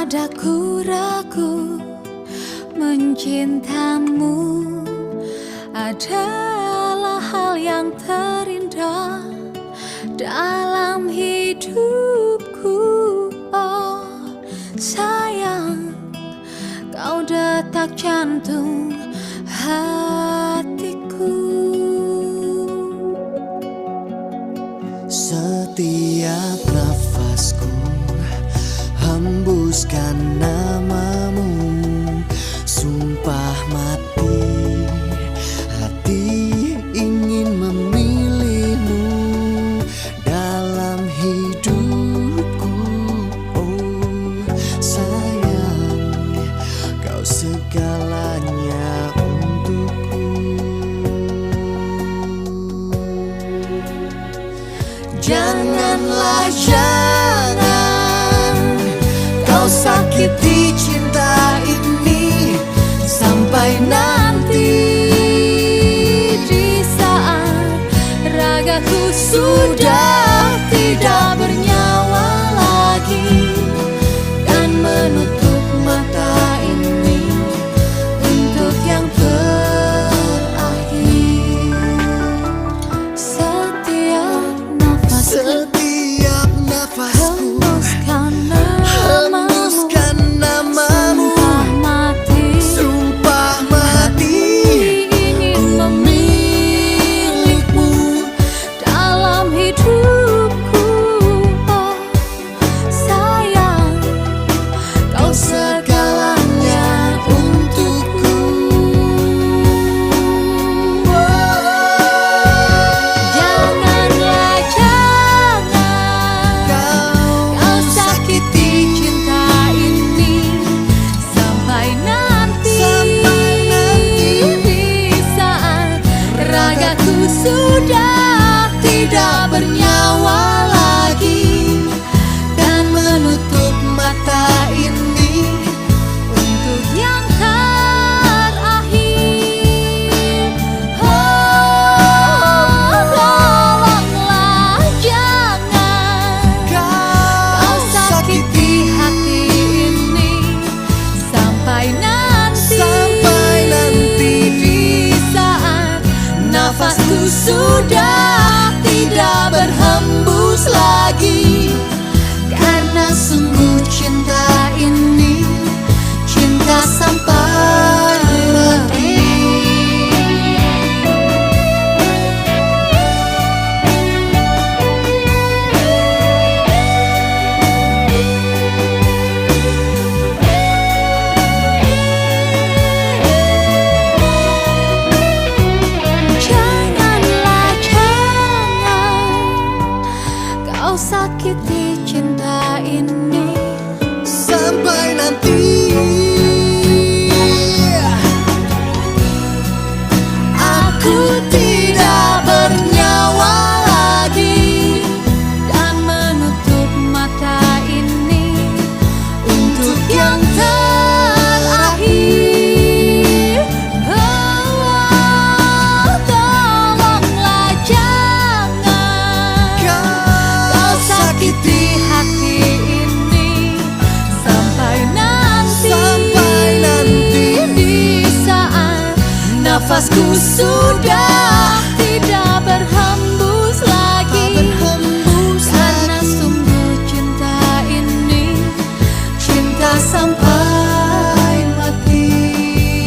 Padaku ragu mencintamu adalah hal yang terindah dalam hidupku. Oh sayang, kau detak jantung hatiku. Setiap nafasku hembuskan namamu, sumpah mati hati ingin memilihmu dalam hidupku. Oh sayang, kau segalanya untukku. Janganlah jangan kau sakiti cinta ini sampai nanti Di saat ragaku sudah tidak bernyawa lagi, dan menutup mata ini untuk yang terakhir. Setiap nafasku hembuskan namamu, sumpah mati ingin memilihmu dalam hidupku. Oh sayang, kau segalanya untukku. Janganlah jangan kau sakiti cinta ini sampai nanti di saat ragaku sudah tidak bernyawa lagi, dan menutup mata ini untuk yang terakhir. Oh tolonglah jangan kau sakiti hati ini sampai nanti di saat nafasku sudah tidak berhembus lagi, karena sungguh cinta ini cinta sampai mati. Janganlah jangan kau sakiti cinta ini sampai nanti aku tidak bernyawa lagi, dan menutup mata ini untuk yang terakhir. Oh tolonglah jangan kau sakiti hati ini sampai nanti di saat nafasku sudah